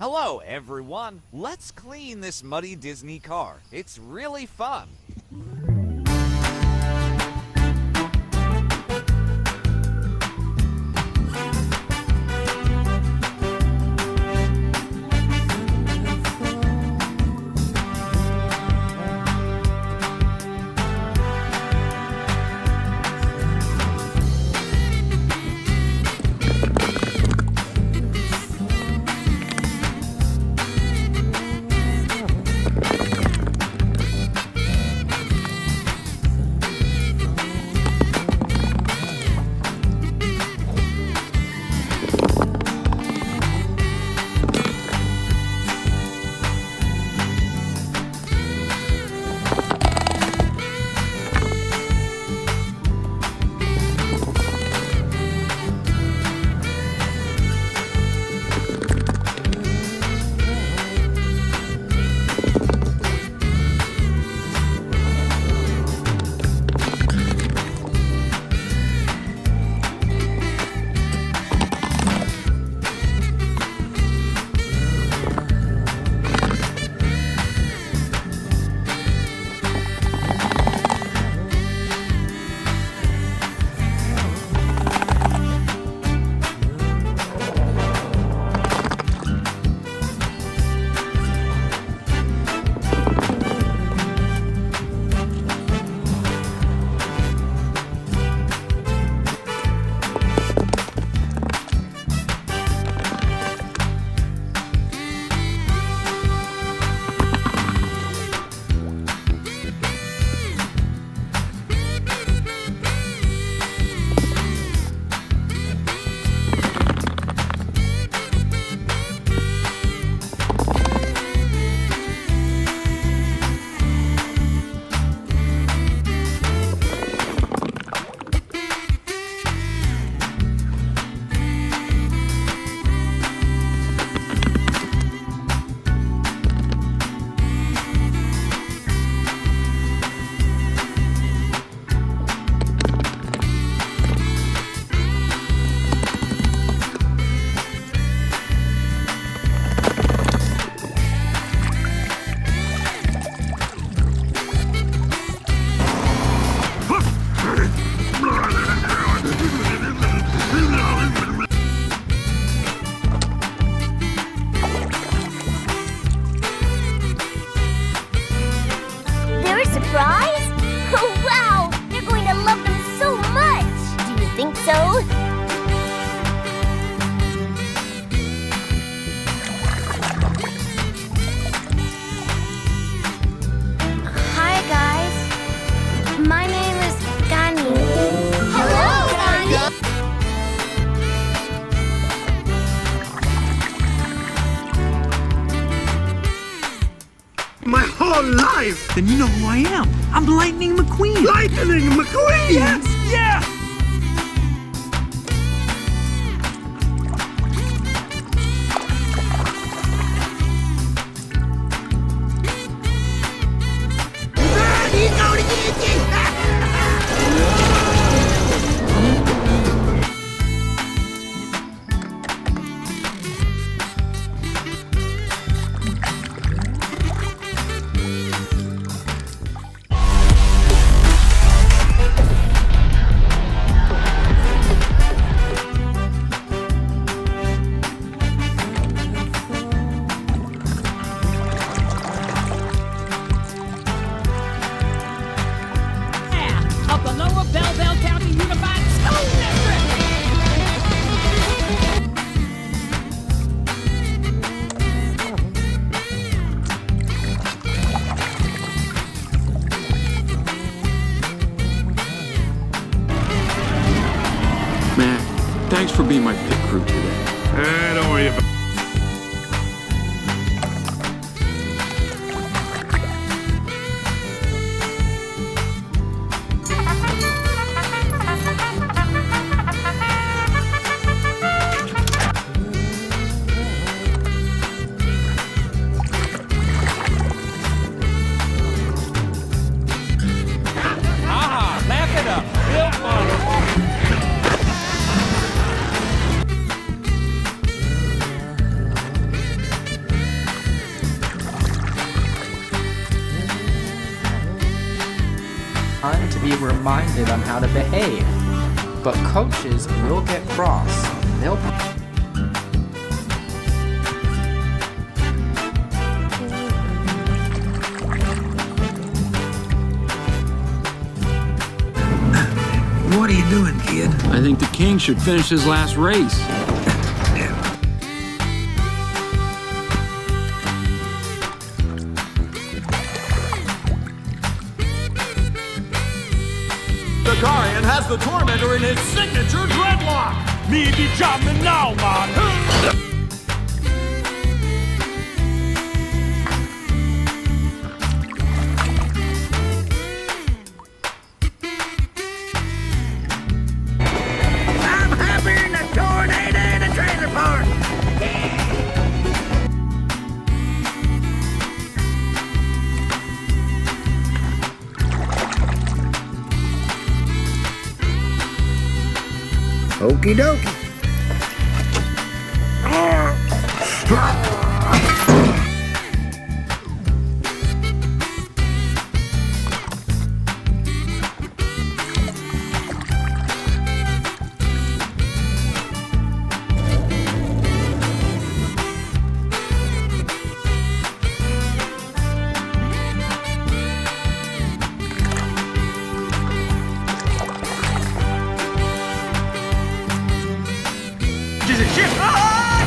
Hello, everyone. Let's clean this muddy Disney car. It's really fun. Then you know who I am. I'm Lightning McQueen. Lightning McQueen? Yes, yeah! Thanks for being my pit crew today. Don't worry about it. be reminded on how to behave. But coaches will get cross. They'll What are you doing, kid? I think the king should finish his last race. The Guardian has the Tormentor in his signature dreadlock. Me be jumping now, man. I'm having a tornado in a trailer park. Okie dokie.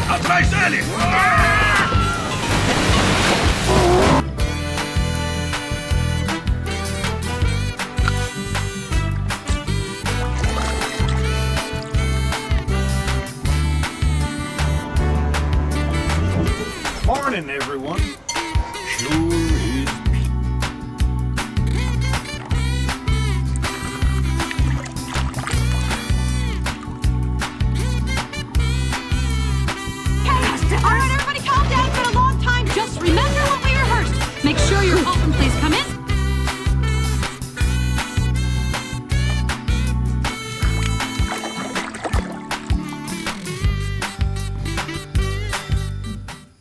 Atrás dele! Morning, everyone. Sure is. Alright, everybody calm down. It's been a long time. Just remember what we rehearsed. Make sure you're open, please come in.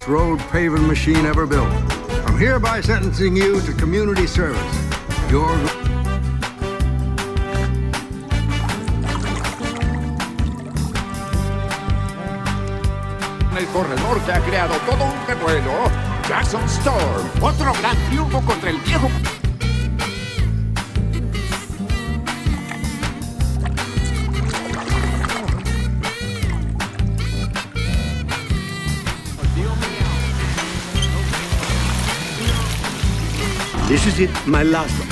Road paving machine ever built. I'm hereby sentencing you to community service. Your El corredor que ha creado todo un revuelo, Jackson Storm, otro gran triunfo contra el viejo. This is it, my last one.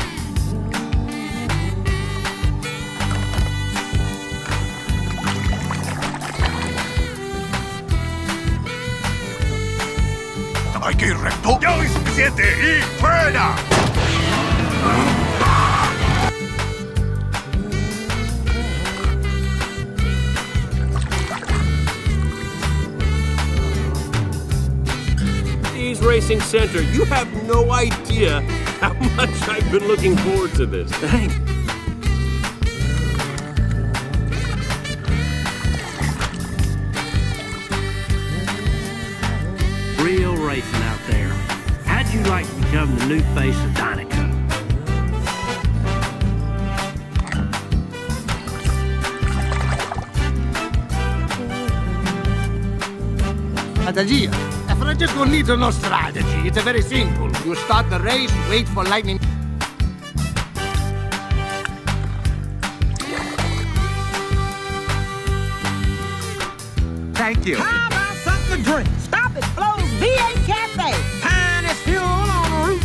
Hay que ir recto. Ya es suficiente y fuera. Racing Center, you have no idea how much I've been looking forward to this. Thanks. Real racing out there. How'd you like to become the new face of Dinoco? Strategia. Just don't need no strategy. It's very simple. You start the race, wait for lightning. Thank you. How about something to drink? Stop at Flo's V8 Cafe. Finest fuel on the route.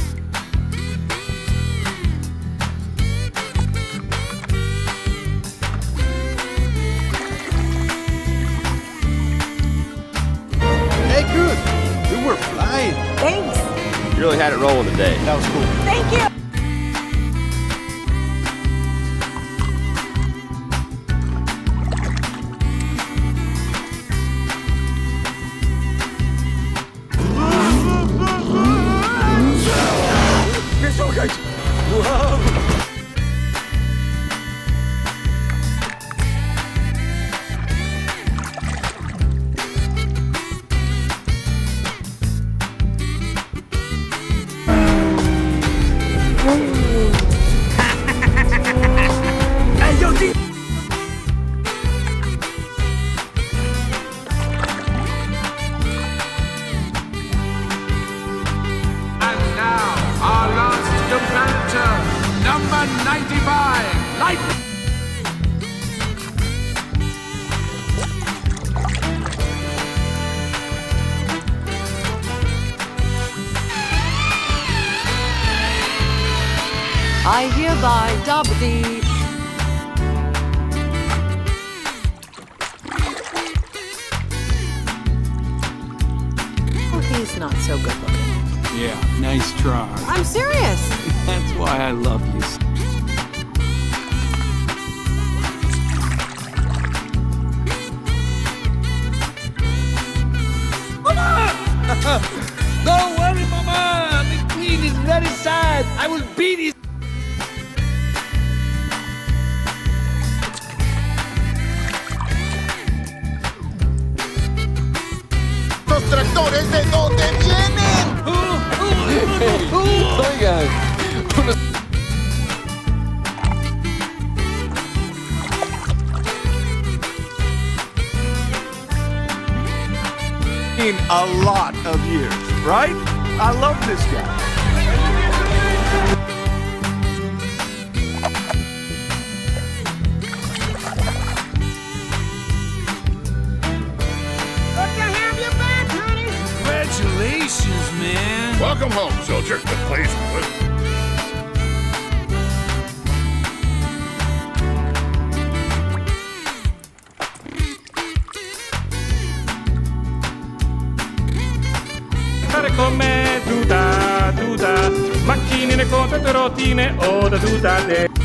Hey, good. You were flying. Thanks. You really had it rolling today. That was cool. Thank you. Number 95, light. I hereby dub thee. Oh, he's not so good looking. Yeah, nice try. I'm serious. That's why I love you. Don't worry, Mama. McQueen is very sad. I will beat his... ¿Los tractores de dónde vienen? Oigan. In a lot of years, right? I love this guy. Good to have you back, honey. Congratulations, man. Welcome home, soldier. But please, Con me, tuta, tuta, macchine, conto, rotine, o da tuta de.